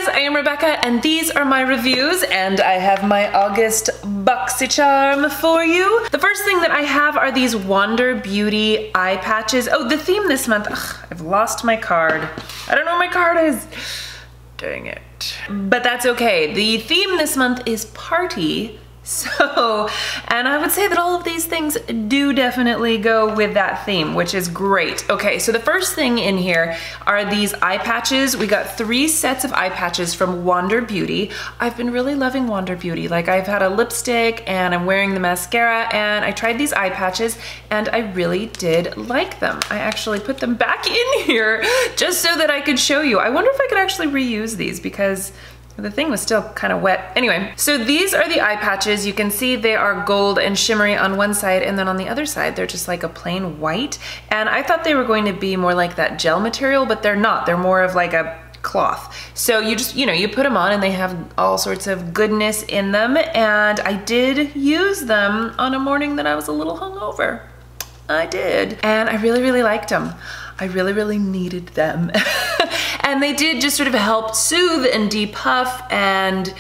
guys, I am Rebecca and these are my reviews and I have my August BOXYCHARM for you. The first thing that I have are these Wander Beauty eye patches. Oh, the theme this month, I've lost my card. I don't know where my card is. Dang it. But that's okay. The theme this month is party. So, and I would say that all of these things do definitely go with that theme, which is great. Okay, so the first thing in here are these eye patches. We got 3 sets of eye patches from Wander Beauty. I've been really loving Wander Beauty. Like, I've had a lipstick and I'm wearing the mascara and I tried these eye patches and I really did like them. I actually put them back in here just so that I could show you. I wonder if I could actually reuse these because the thing was still kind of wet. Anyway, so these are the eye patches. You can see they are gold and shimmery on one side, and then on the other side, they're just like a plain white. And I thought they were going to be more like that gel material, but they're not. They're more of like a cloth. So you just, you put them on and they have all sorts of goodness in them. And I did use them on a morning that I was a little hungover. I did. And I really, really liked them. I really, really needed them. And they did just sort of help soothe and depuff and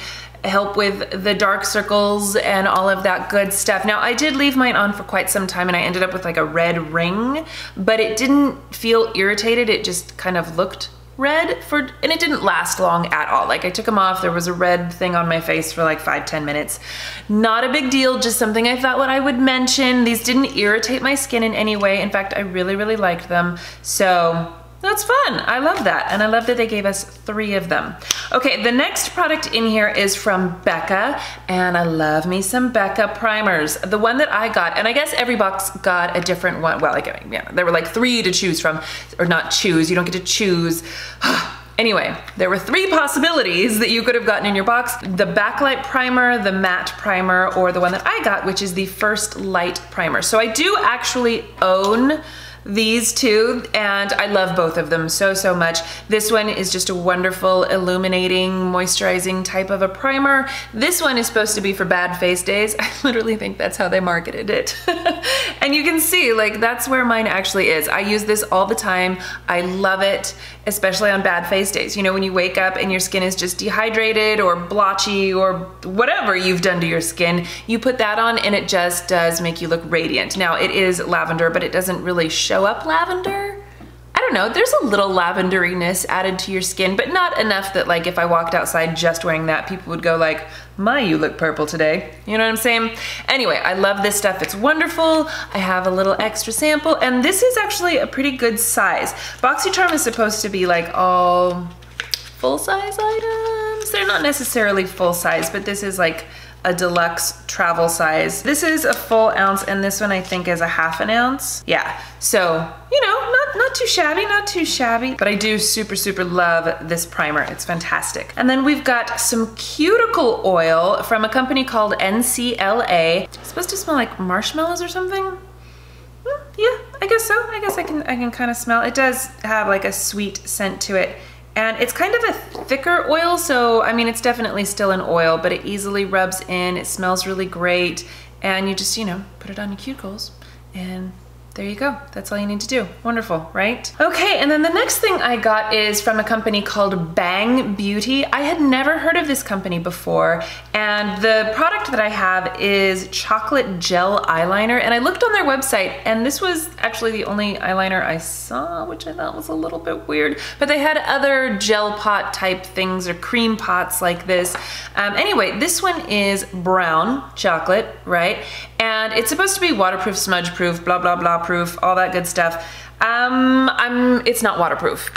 help with the dark circles and all of that good stuff. Now, I did leave mine on for quite some time and I ended up with like a red ring, but it didn't feel irritated. It just kind of looked red and it didn't last long at all. Like, I took them off, there was a red thing on my face for like 5-10 minutes. Not a big deal, just something I thought what I would mention. These didn't irritate my skin in any way. In fact, I really, really liked them. So that's fun. I love that. And I love that they gave us 3 of them. Okay, the next product in here is from Becca, and I love me some Becca primers. The one that I got, and I guess every box got a different one. Well, like, yeah, there were like 3 to choose from, or not choose, you don't get to choose. Anyway, there were 3 possibilities that you could have gotten in your box. The backlight primer, the matte primer, or the one that I got, which is the first light primer. So I do actually own these 2, and I love both of them so, so much. This one is just a wonderful illuminating, moisturizing type of a primer. This one is supposed to be for bad face days. I literally think that's how they marketed it. And you can see, like, that's where mine actually is. I use this all the time. I love it, especially on bad face days. You know, when you wake up and your skin is just dehydrated or blotchy or whatever you've done to your skin, you put that on and it just does make you look radiant. Now, it is lavender, but it doesn't really show up lavender. I don't know, there's a little lavenderiness added to your skin, but not enough that, like, if I walked outside just wearing that, people would go like, my, you look purple today. You know what I'm saying? Anyway, I love this stuff. It's wonderful. I have a little extra sample, and this is actually a pretty good size. BOXYCHARM is supposed to be like all full-size items. They're not necessarily full size, but this is like a deluxe travel size. This is a full ounce, and this one I think is a ½ an ounce. Yeah, so, you know, not too shabby, not too shabby, but I do super, super love this primer. It's fantastic. And then we've got some cuticle oil from a company called NCLA. It's supposed to smell like marshmallows or something. Yeah, I guess so. I guess I can kind of smell. It does have like a sweet scent to it. And it's kind of a thicker oil, so I mean, it's definitely still an oil, but it easily rubs in, it smells really great, and you just, you know, put it on your cuticles, and there you go. That's all you need to do. Wonderful, right? Okay, and then the next thing I got is from a company called Bang Beauty. I had never heard of this company before, and the product that I have is chocolate gel eyeliner, and I looked on their website, and this was actually the only eyeliner I saw, which I thought was a little bit weird, but they had other gel pot type things or cream pots like this. Anyway, this one is brown chocolate, right? And it's supposed to be waterproof, smudge proof, blah, blah, blah proof, all that good stuff. It's not waterproof.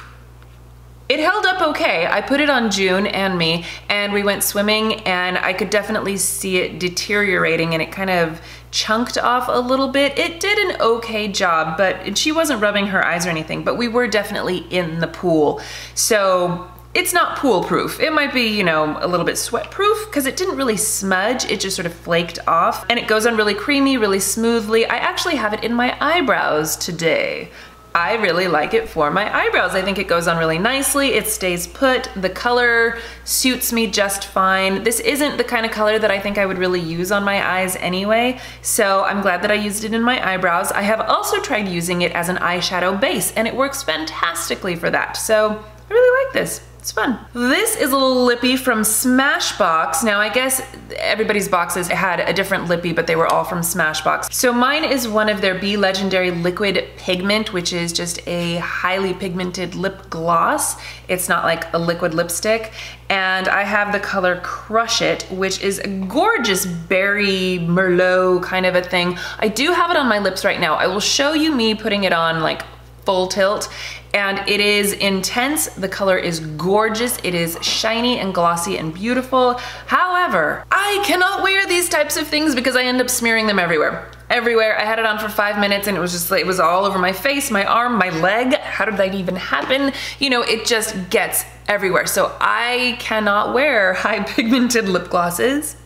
It held up okay. I put it on June and me, and we went swimming, and I could definitely see it deteriorating, and it kind of chunked off a little bit. It did an okay job, but she wasn't rubbing her eyes or anything, but we were definitely in the pool. So it's not pool proof. It might be, you know, a little bit sweat proof because it didn't really smudge. It just sort of flaked off, and it goes on really creamy, really smoothly. I actually have it in my eyebrows today. I really like it for my eyebrows. I think it goes on really nicely. It stays put. The color suits me just fine. This isn't the kind of color that I think I would really use on my eyes anyway, so I'm glad that I used it in my eyebrows. I have also tried using it as an eyeshadow base, and it works fantastically for that. So I really like this. It's fun. This is a little lippy from Smashbox. Now I guess everybody's boxes had a different lippy, but they were all from Smashbox. So mine is one of their Be Legendary Liquid Pigment, which is just a highly pigmented lip gloss. It's not like a liquid lipstick. And I have the color Crush It, which is a gorgeous berry Merlot kind of a thing. I do have it on my lips right now. I will show you me putting it on like full tilt, and it is intense. The color is gorgeous. It is shiny and glossy and beautiful. However, I cannot wear these types of things because I end up smearing them everywhere. Everywhere. I had it on for 5 minutes and it was just like, it was all over my face, my arm, my leg. How did that even happen? You know, it just gets everywhere. So I cannot wear high pigmented lip glosses.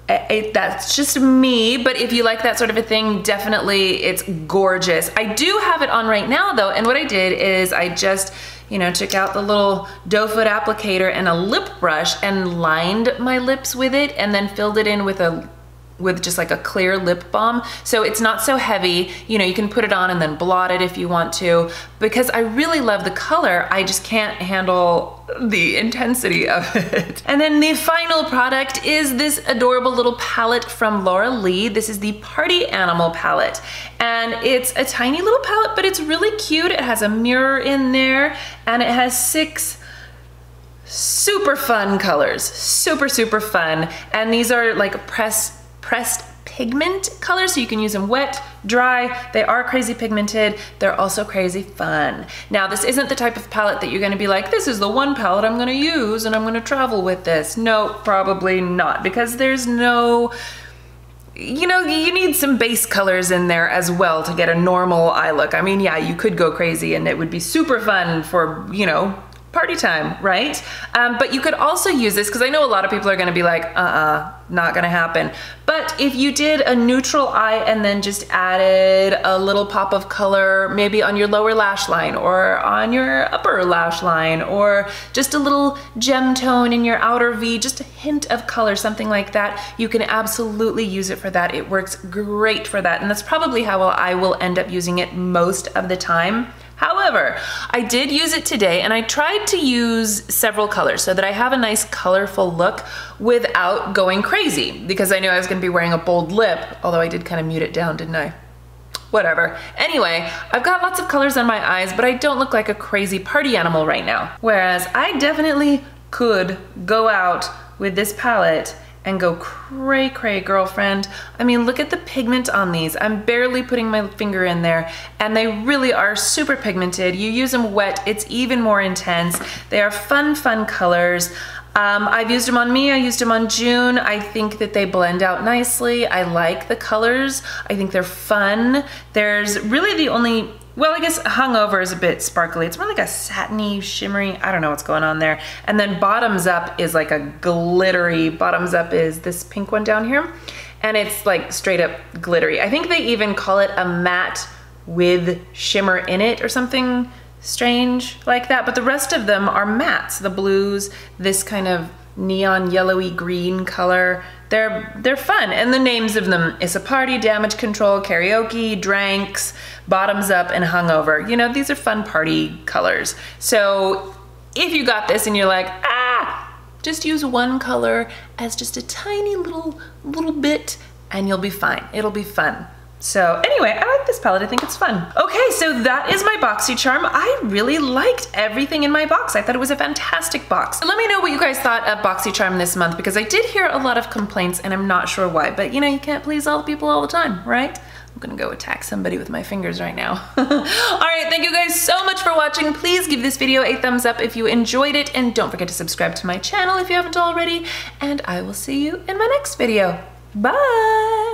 That's just me, but if you like that sort of a thing, definitely it's gorgeous. I do have it on right now though, and what I did is I just, you know, took out the little doe foot applicator and a lip brush and lined my lips with it and then filled it in with just like a clear lip balm. So it's not so heavy. You know, you can put it on and then blot it if you want to. Because I really love the color, I just can't handle the intensity of it. And then the final product is this adorable little palette from Laura Lee. This is the Party Animal palette. And it's a tiny little palette, but it's really cute. It has a mirror in there and it has 6 super fun colors. Super, super fun. And these are like pressed pigment colors, so you can use them wet, dry. They are crazy pigmented. They're also crazy fun. Now, this isn't the type of palette that you're gonna be like, this is the one palette I'm gonna use and I'm gonna travel with this. No, probably not, because there's no, you know, you need some base colors in there as well to get a normal eye look. I mean, yeah, you could go crazy and it would be super fun for, you know, party time, right? But you could also use this, because I know a lot of people are gonna be like, not gonna happen. But if you did a neutral eye and then just added a little pop of color, maybe on your lower lash line or on your upper lash line, or just a little gem tone in your outer V, just a hint of color, something like that, you can absolutely use it for that. It works great for that. And that's probably how I will end up using it most of the time. However, I did use it today and I tried to use several colors so that I have a nice colorful look without going crazy, because I knew I was gonna be wearing a bold lip, although I did kind of mute it down, didn't I? Whatever. Anyway, I've got lots of colors on my eyes, but I don't look like a crazy party animal right now. Whereas I definitely could go out with this palette and go cray cray, girlfriend. I mean, look at the pigment on these. I'm barely putting my finger in there and they really are super pigmented. You use them wet, it's even more intense. They are fun, fun colors. I've used them on me, I used them on June. I think that they blend out nicely. I like the colors. I think they're fun. There's really the only, well, I guess Hungover is a bit sparkly. It's more like a satiny, shimmery, I don't know what's going on there. And then Bottoms Up is like a glittery, Bottoms Up is this pink one down here. And it's like straight up glittery. I think they even call it a matte with shimmer in it or something strange like that. But the rest of them are mattes. The blues, this kind of neon yellowy green color. They're fun, and the names of them is a Party, Damage Control, Karaoke, Dranks, Bottoms Up, and Hungover. You know, these are fun party colors. So if you got this and you're like, just use one color as just a tiny little bit and you'll be fine. It'll be fun. So anyway, I like this palette. I think it's fun. Okay, so that is my BOXYCHARM. I really liked everything in my box. I thought it was a fantastic box. Let me know what you guys thought of BOXYCHARM this month, because I did hear a lot of complaints and I'm not sure why, but you know, you can't please all the people all the time, right? I'm gonna go attack somebody with my fingers right now. All right, thank you guys so much for watching. Please give this video a thumbs up if you enjoyed it, and don't forget to subscribe to my channel if you haven't already, and I will see you in my next video. Bye!